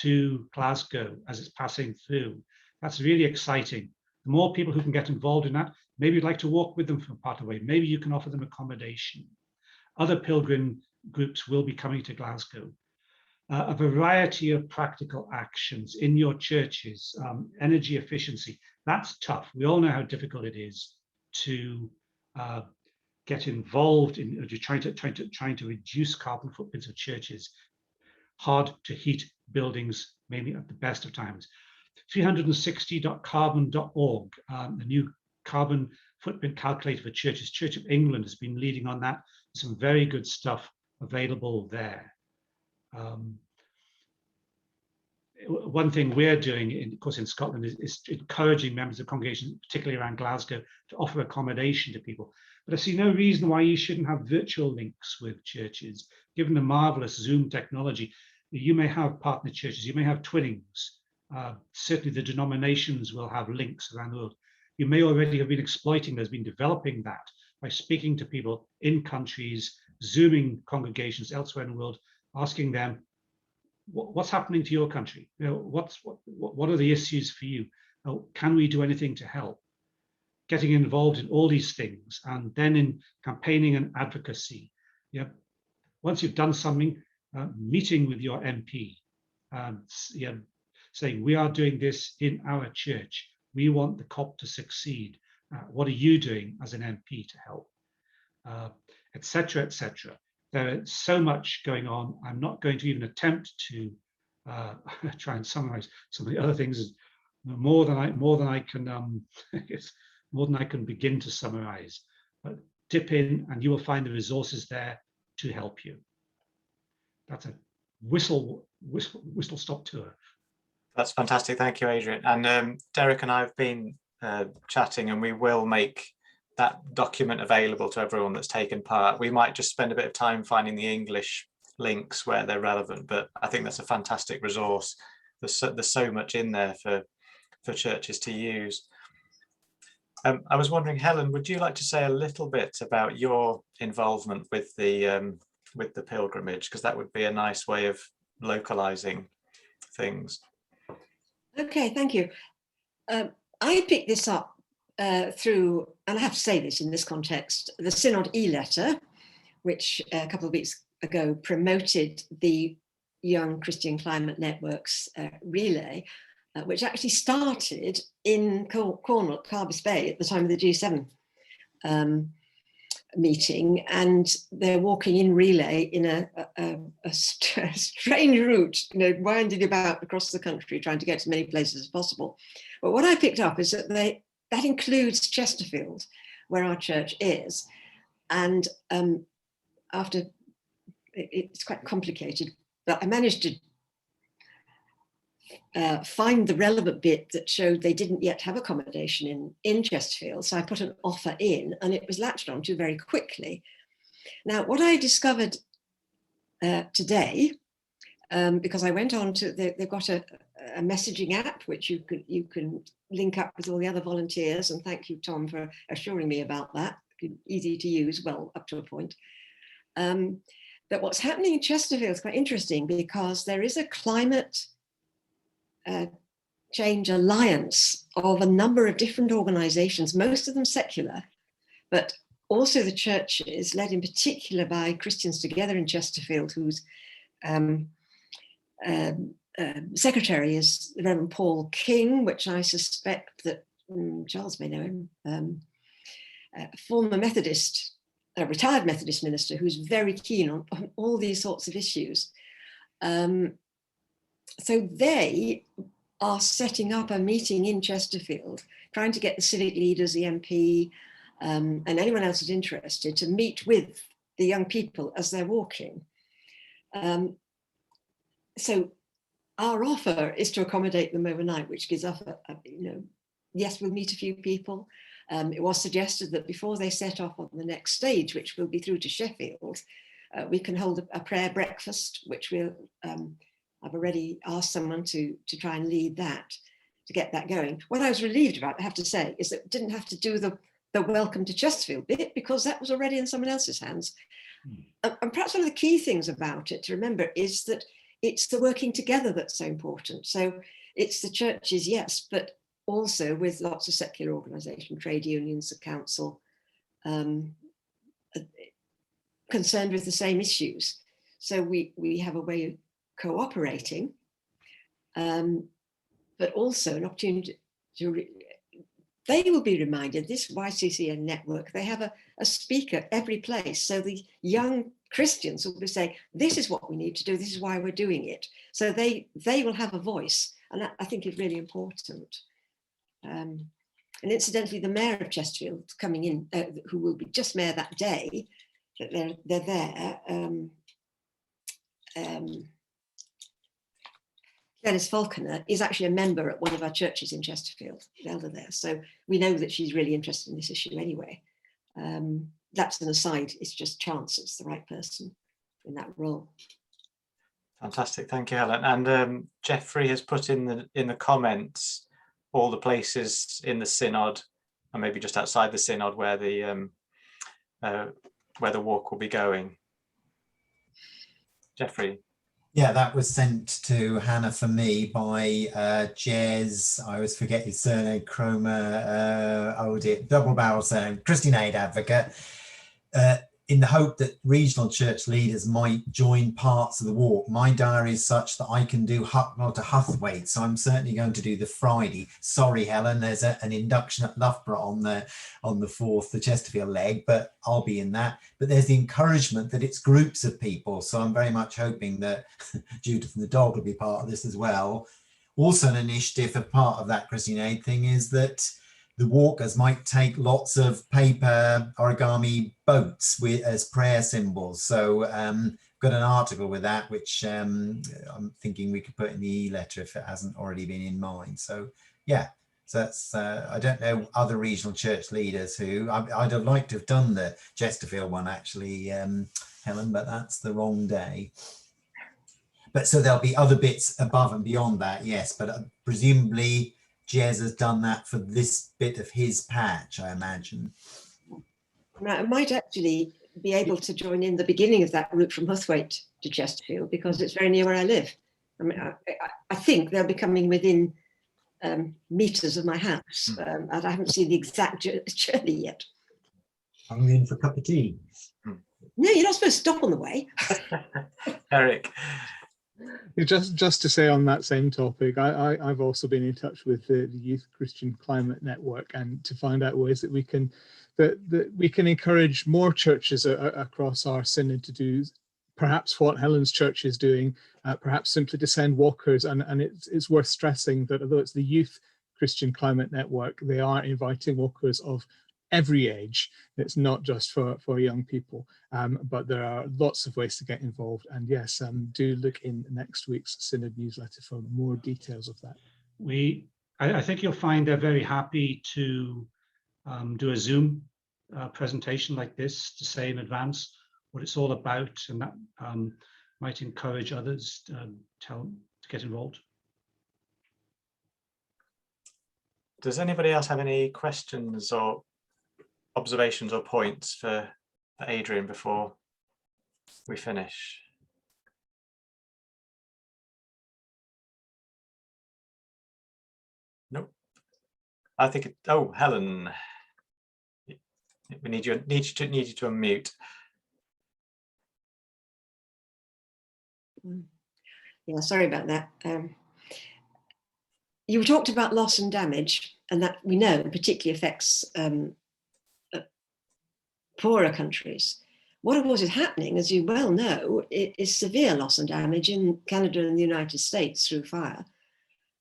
Speaker 5: to Glasgow as it's passing through. That's really exciting. The more people who can get involved in that, maybe you'd like to walk with them for part of the way. Maybe you can offer them accommodation. Other pilgrim groups will be coming to Glasgow. A variety of practical actions in your churches, energy efficiency. That's tough. We all know how difficult it is to get involved in trying to reduce carbon footprints of churches. Hard to heat buildings, mainly at the best of times. 360.carbon.org, the new carbon footprint calculator for churches. Church of England has been leading on that. Some very good stuff available there. One thing we're doing, of course, in Scotland is encouraging members of congregations, particularly around Glasgow, to offer accommodation to people. But I see no reason why you shouldn't have virtual links with churches. Given the marvelous Zoom technology, you may have partner churches, you may have twinnings. Certainly the denominations will have links around the world. You may already have been exploiting those, been developing that by speaking to people in countries, Zooming congregations elsewhere in the world, asking them, what's happening to your country? What are the issues for you? Can we do anything to help? Getting involved in all these things, and then in campaigning and advocacy. Yeah, once you've done something, meeting with your MP, yeah, saying we are doing this in our church. We want the COP to succeed. What are you doing as an MP to help? Etc. etc. There is so much going on. I'm not going to even attempt to try and summarize some of the other things. More than I can more than I can begin to summarize. But dip in, and you will find the resources there to help you. That's a whistle stop tour.
Speaker 4: That's fantastic. Thank you, Adrian. And Derek and I have been chatting, and we will make that document available to everyone that's taken part. We might just spend a bit of time finding the English links where they're relevant, but I think that's a fantastic resource. There's so much in there for churches to use. I was wondering, Helen, would you like to say a little bit about your involvement with the pilgrimage, because that would be a nice way of localizing things.
Speaker 6: Okay, thank you. I picked this up through, and I have to say this in this context, the Synod e-letter, which a couple of weeks ago promoted the Young Christian Climate Networks relay, which actually started in Cornwall, Carbis Bay, at the time of the G7 meeting, and they're walking in relay in a strange route, winding about across the country, trying to get to as many places as possible. But what I picked up is that that includes Chesterfield, where our church is, and after it's quite complicated, but I managed to find the relevant bit that showed they didn't yet have accommodation in Chesterfield. So I put an offer in, and it was latched onto very quickly. Now, what I discovered today, because I went on to, they've got a messaging app which you can link up with all the other volunteers, and thank you, Tom, for assuring me about that. Easy to use, well, up to a point. But what's happening in Chesterfield is quite interesting, because there is a climate change alliance of a number of different organizations, most of them secular, but also the churches, led in particular by Christians Together in Chesterfield, whose secretary is the Reverend Paul King, which I suspect that Charles may know him, a former Methodist, a retired Methodist minister who's very keen on all these sorts of issues. So they are setting up a meeting in Chesterfield, trying to get the civic leaders, the MP, and anyone else who's interested to meet with the young people as they're walking. So our offer is to accommodate them overnight, which gives us yes, we'll meet a few people. It was suggested that before they set off on the next stage, which will be through to Sheffield, we can hold a prayer breakfast, which we'll, I've already asked someone to try and lead that, to get that going. What I was relieved about, I have to say, is that we didn't have to do the welcome to Chesterfield bit, because that was already in someone else's hands. And perhaps one of the key things about it to remember is that it's the working together that's so important. So it's the churches, yes, but also with lots of secular organisations, trade unions, the council, concerned with the same issues. So we have a way of cooperating, but also an opportunity to, they will be reminded, this YCCN network, they have a speaker every place. So the young Christians will be saying, this is what we need to do, this is why we're doing it. So they will have a voice, and that I think is really important. And incidentally, the mayor of Chesterfield coming in, who will be just mayor that day, that they're there, Dennis Falconer is actually a member at one of our churches in Chesterfield, the elder there. So we know that she's really interested in this issue anyway. That's an aside, it's just chance it's the right person in that role.
Speaker 4: Fantastic, thank you, Helen. And Jeffrey has put in the comments all the places in the Synod, and maybe just outside the Synod, where the walk will be going. Jeffrey.
Speaker 10: Yeah, that was sent to Hannah for me by Jez, I always forget his surname, Cromer, double barrel surname, Christian Aid Advocate. in the hope that regional church leaders might join parts of the walk. My diary is such that I can do Hucknall to Huthwaite, so I'm certainly going to do the Friday. Sorry, Helen, there's an induction at Loughborough on the 4th, the Chesterfield leg, but I'll be in that. But there's the encouragement that it's groups of people, so I'm very much hoping that Judith and the dog will be part of this as well. Also, an initiative, a part of that Christian Aid thing is that the walkers might take lots of paper origami boats as prayer symbols. So got an article with that, which I'm thinking we could put in the e-letter if it hasn't already been in mine. So yeah, so that's, I don't know other regional church leaders who, I'd have liked to have done the Chesterfield one actually, Helen, but that's the wrong day. But so there'll be other bits above and beyond that, yes, but presumably Jez has done that for this bit of his patch, I imagine.
Speaker 6: Right, I might actually be able to join in the beginning of that route from Huthwaite to Chesterfield because it's very near where I live. I mean, I think they'll be coming within meters of my house, and I haven't seen the exact journey yet.
Speaker 10: I'm in for a cup of tea.
Speaker 6: No, you're not supposed to stop on the way.
Speaker 4: Eric.
Speaker 1: Just to say on that same topic, I've also been in touch with the Youth Christian Climate Network, and to find out ways that we can encourage more churches across our synod to do perhaps what Helen's church is doing, perhaps simply to send walkers. And it's worth stressing that although it's the Youth Christian Climate Network, they are inviting walkers of every age. It's not just for young people, but there are lots of ways to get involved. And yes, do look in next week's Synod newsletter for more details of that.
Speaker 5: I think you'll find they're very happy to do a Zoom presentation like this to say in advance what it's all about, and that might encourage others to get involved.
Speaker 4: Does anybody else have any questions or observations or points for Adrian before we finish? Nope. I think oh, Helen, we need you to unmute.
Speaker 6: Yeah, sorry about that. You talked about loss and damage, and that we know particularly affects poorer countries. What of course is happening, as you well know, is severe loss and damage in Canada and the United States through fire.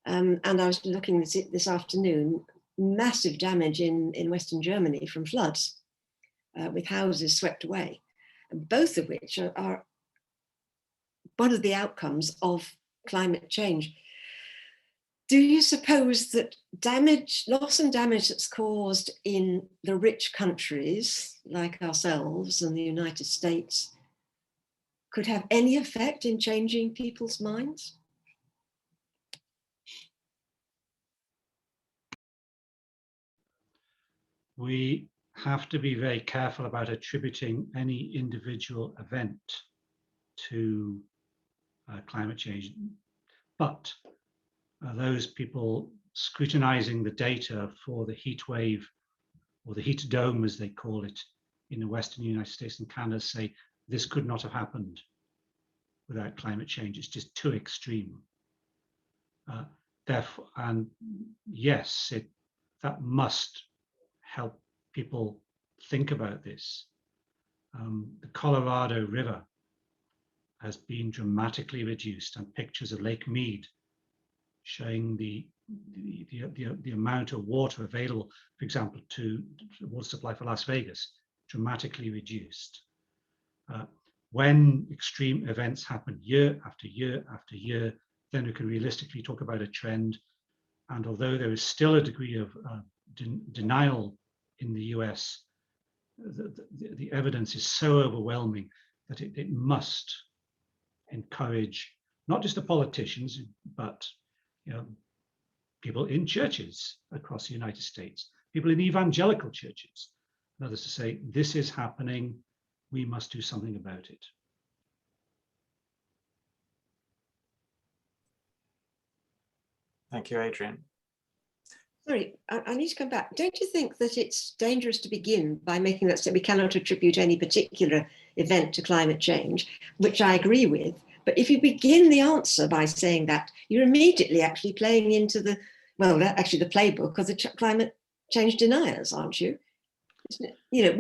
Speaker 6: And I was looking at it this afternoon, massive damage in Western Germany from floods, with houses swept away, both of which are one of the outcomes of climate change. Do you suppose that loss and damage that's caused in the rich countries like ourselves and the United States could have any effect in changing people's minds?
Speaker 5: We have to be very careful about attributing any individual event to climate change. But those people scrutinizing the data for the heat wave, or the heat dome as they call it, in the Western United States and Canada say this could not have happened without climate change. It's just too extreme. Therefore, and yes, that must help people think about this. The Colorado River has been dramatically reduced, and pictures of Lake Mead showing the amount of water available, for example, to the water supply for Las Vegas, dramatically reduced. When extreme events happen year after year after year, then we can realistically talk about a trend. And although there is still a degree of denial in the US, the evidence is so overwhelming that it must encourage not just the politicians, but people in churches across the United States, people in evangelical churches, and others to say, this is happening, we must do something about it.
Speaker 4: Thank you, Adrian.
Speaker 6: Sorry, I need to come back. Don't you think that it's dangerous to begin by making that statement? We cannot attribute any particular event to climate change, which I agree with. But if you begin the answer by saying that, you're immediately actually playing into the, well, actually the playbook of the climate change deniers, aren't you? You know,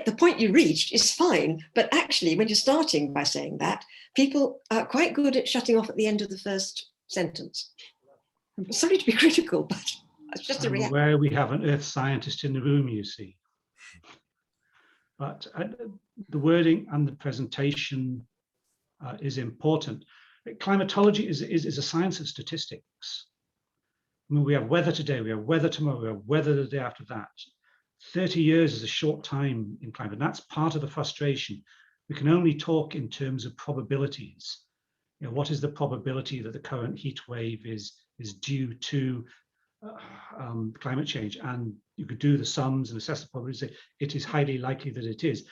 Speaker 6: the point you reached is fine, but actually when you're starting by saying that, people are quite good at shutting off at the end of the first sentence. I'm sorry to be critical, but it's just a reality.
Speaker 5: Where we have an earth scientist in the room, you see. But the wording and the presentation is important. Climatology is a science of statistics. I mean, we have weather today, we have weather tomorrow, we have weather the day after that. 30 years is a short time in climate. And that's part of the frustration. We can only talk in terms of probabilities. You know, what is the probability that the current heat wave is due to climate change? And you could do the sums and assess the probability. It is highly likely that it is.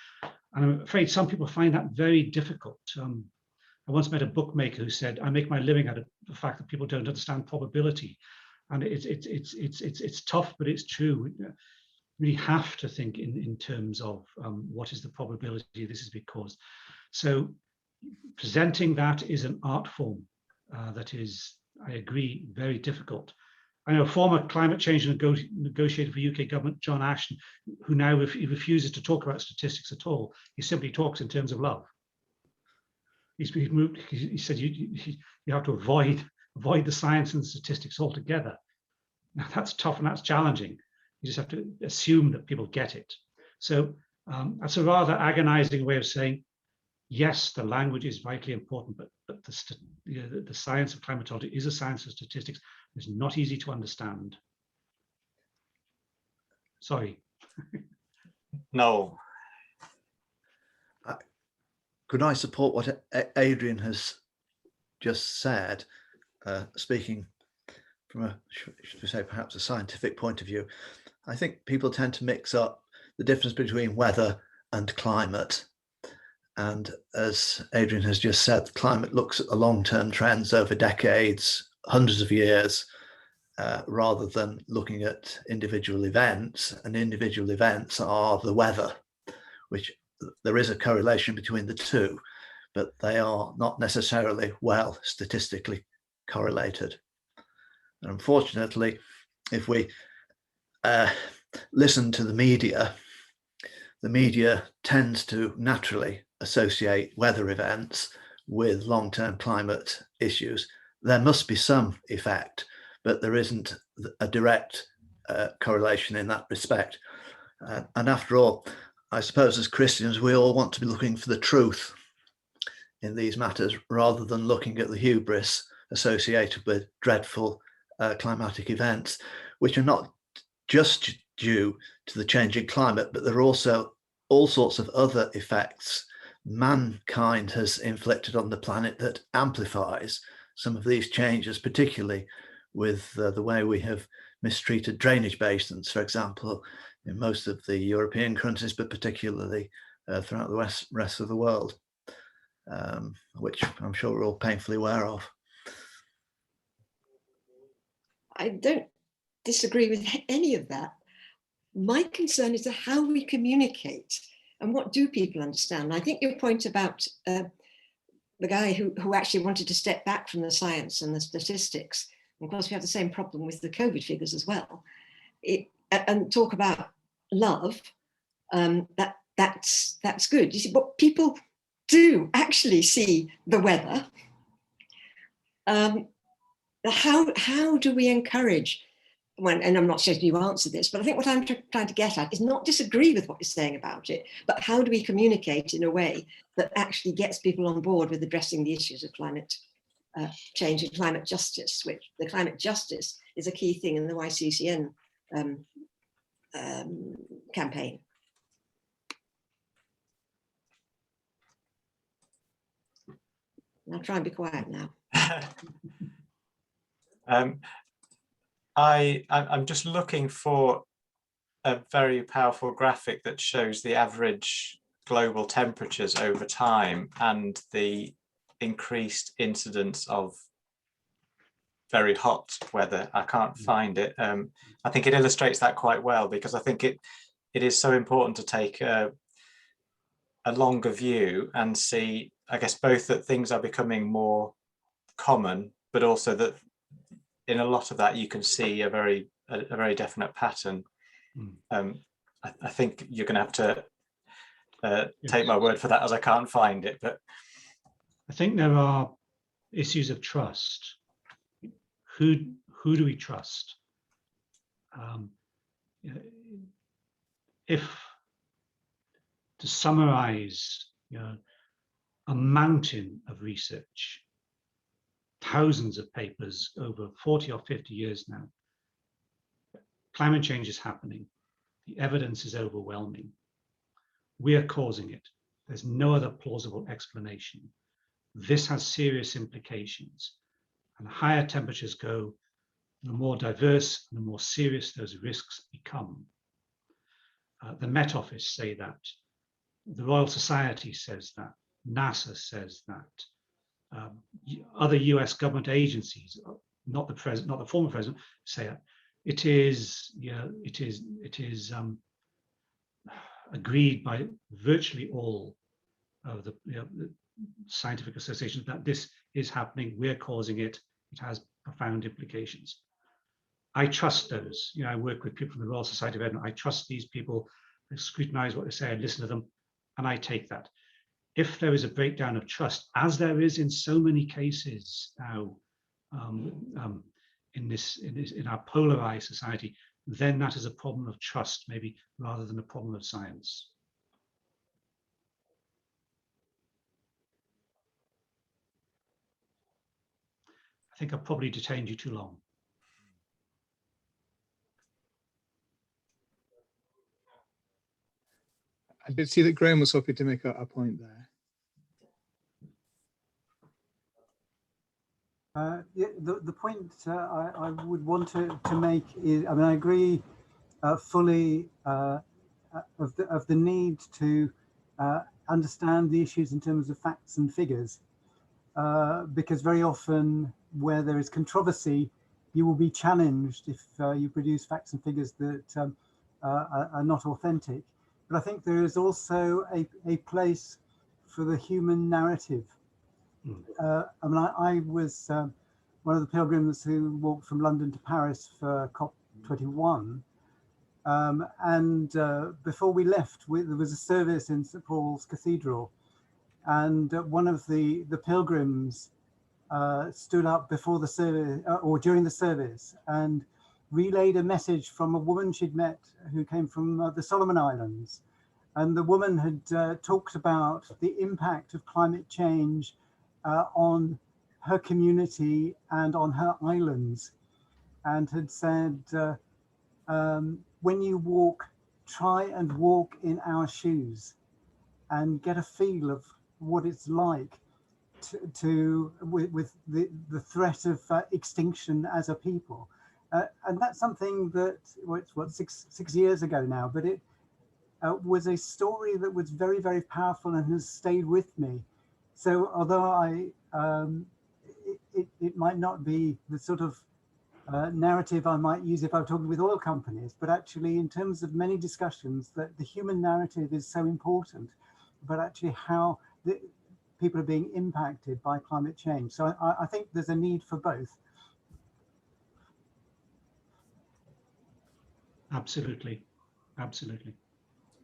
Speaker 5: And I'm afraid some people find that very difficult. I once met a bookmaker who said, I make my living out of the fact that people don't understand probability. And it's tough, but it's true. We really have to think in terms of what is the probability this is because. So presenting that is an art form that is, I agree, very difficult. I know a former climate change negotiator for UK government, John Ashton, who now he refuses to talk about statistics at all. He simply talks in terms of love. He said you have to avoid the science and statistics altogether. Now that's tough and that's challenging. You just have to assume that people get it. So that's a rather agonizing way of saying, yes, the language is vitally important, but the science of climatology is a science of statistics. It's not easy to understand. Sorry.
Speaker 4: No.
Speaker 8: Could I support what Adrian has just said, speaking from a, should we say, perhaps a scientific point of view? I think people tend to mix up the difference between weather and climate. And as Adrian has just said, climate looks at the long-term trends over decades, hundreds of years, rather than looking at individual events. And individual events are the weather, which there is a correlation between the two, but they are not necessarily well statistically correlated. And unfortunately, if we listen to the media tends to naturally associate weather events with long-term climate issues. There must be some effect, but there isn't a direct correlation in that respect. And after all, I suppose as Christians, we all want to be looking for the truth in these matters rather than looking at the hubris associated with dreadful climatic events, which are not just due to the changing climate, but there are also all sorts of other effects mankind has inflicted on the planet that amplifies some of these changes, particularly with the way we have mistreated drainage basins, for example, in most of the European countries, but particularly throughout the rest of the world, which I'm sure we're all painfully aware of.
Speaker 6: I don't disagree with any of that. My concern is how we communicate and what do people understand. I think your point about the guy who actually wanted to step back from the science and the statistics, and of course we have the same problem with the COVID figures as well, and talk about love, that's good. You see, but people do actually see the weather. How do we encourage, and I'm not sure you answer this, but I think what I'm trying to get at is not disagree with what you're saying about it, but how do we communicate in a way that actually gets people on board with addressing the issues of climate change and climate justice, which the climate justice is a key thing in the YCCN campaign. I'll try and be quiet now.
Speaker 4: I'm just looking for a very powerful graphic that shows the average global temperatures over time and the increased incidence of very hot weather. I can't find it. I think it illustrates that quite well, because I think it is so important to take a longer view and see, I guess, both that things are becoming more common, but also that in a lot of that you can see a very definite pattern. I think you're going to have to take my word for that, as I can't find it. But
Speaker 5: I think there are issues of trust. Who do we trust? If, to summarize, a mountain of research, thousands of papers over 40 or 50 years now, climate change is happening. The evidence is overwhelming. We are causing it. There's no other plausible explanation. This has serious implications. And the higher temperatures go, the more diverse and the more serious those risks become. The Met Office say that. The Royal Society says that. NASA says that. Other US government agencies, not the president, not the former president, say that. It is agreed by virtually all of the scientific associations that this is happening. We're causing it. It has profound implications. I trust those. I work with people from the Royal Society of Edinburgh. I trust these people. I scrutinize what they say. I listen to them, and I take that. If there is a breakdown of trust, as there is in so many cases now, in our polarized society, then that is a problem of trust, maybe, rather than a problem of science. I think I've probably detained you too long.
Speaker 1: I did see that Graham was hoping to make a point there.
Speaker 11: Yeah, the point I would want to make is, I mean, I agree fully of the need to understand the issues in terms of facts and figures, because very often where there is controversy, you will be challenged if you produce facts and figures that are not authentic. But I think there is also a place for the human narrative. I mean, I was one of the pilgrims who walked from London to Paris for COP26. And before we left, there was a service in St. Paul's Cathedral. And one of the pilgrims stood up before the service, or during the service, and relayed a message from a woman she'd met who came from the Solomon Islands. And the woman had talked about the impact of climate change on her community and on her islands, and had said, when you walk, try and walk in our shoes and get a feel of what it's like with the threat of extinction as a people. And that's something that, it's what, six years ago now, but it was a story that was very, very powerful and has stayed with me. So although it might not be the sort of narrative I might use if I'm talking with oil companies, but actually in terms of many discussions, that the human narrative is so important, but actually how people are being impacted by climate change. So I think there's a need for both.
Speaker 5: Absolutely, absolutely.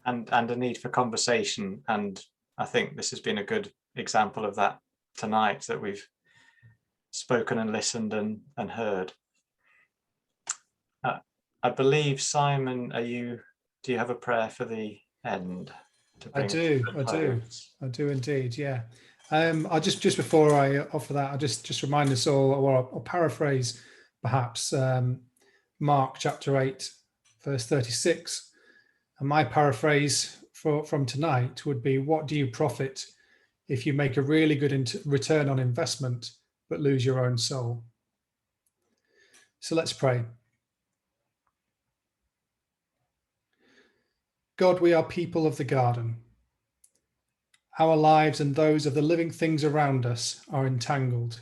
Speaker 4: And a need for conversation. And I think this has been a good example of that tonight, that we've spoken and listened and heard. I believe, Simon, do you have a prayer for the end?
Speaker 3: I do indeed, yeah. I just before I offer that, I just remind us all, or I'll paraphrase perhaps Mark chapter 8, verse 36. And my paraphrase from tonight would be, what do you profit if you make a really good return on investment, but lose your own soul? So let's pray. God, we are people of the garden. Our lives and those of the living things around us are entangled.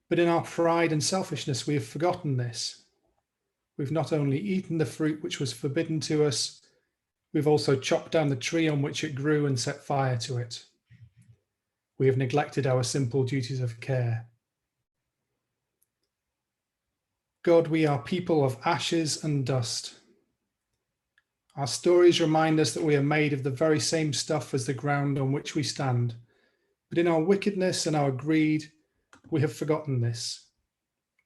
Speaker 3: But in our pride and selfishness, we have forgotten this. We've not only eaten the fruit which was forbidden to us, we've also chopped down the tree on which it grew and set fire to it. We have neglected our simple duties of care. God, we are people of ashes and dust. Our stories remind us that we are made of the very same stuff as the ground on which we stand. But in our wickedness and our greed, we have forgotten this.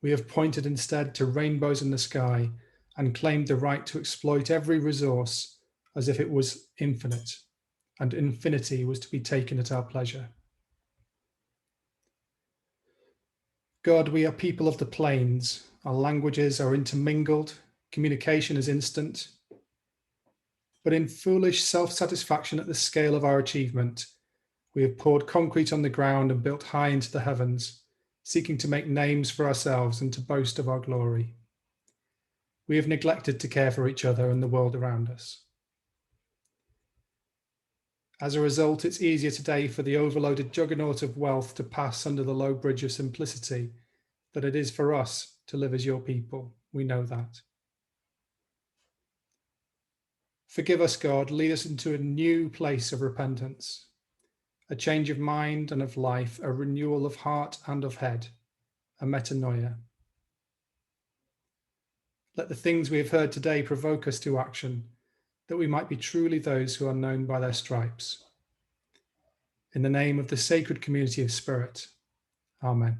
Speaker 3: We have pointed instead to rainbows in the sky and claimed the right to exploit every resource as if it was infinite, and infinity was to be taken at our pleasure. God, we are people of the plains. Our languages are intermingled, communication is instant. But in foolish self-satisfaction at the scale of our achievement, we have poured concrete on the ground and built high into the heavens, seeking to make names for ourselves and to boast of our glory. We have neglected to care for each other and the world around us. As a result, it's easier today for the overloaded juggernaut of wealth to pass under the low bridge of simplicity than it is for us to live as your people. We know that. Forgive us, God, lead us into a new place of repentance, a change of mind and of life, a renewal of heart and of head, a metanoia. Let the things we have heard today provoke us to action, that we might be truly those who are known by their stripes. In the name of the sacred community of spirit, amen.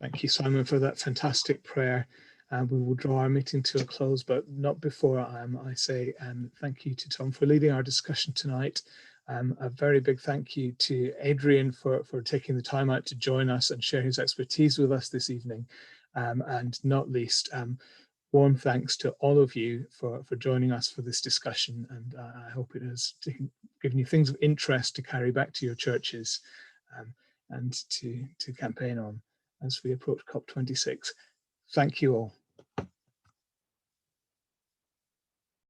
Speaker 1: Thank you, Simon, for that fantastic prayer. We will draw our meeting to a close, but not before I say thank you to Tom for leading our discussion tonight. A very big thank you to Adrian for taking the time out to join us and share his expertise with us this evening. And not least, warm thanks to all of you for joining us for this discussion. And I hope it has given you things of interest to carry back to your churches and to campaign on as we approach COP26. Thank you all.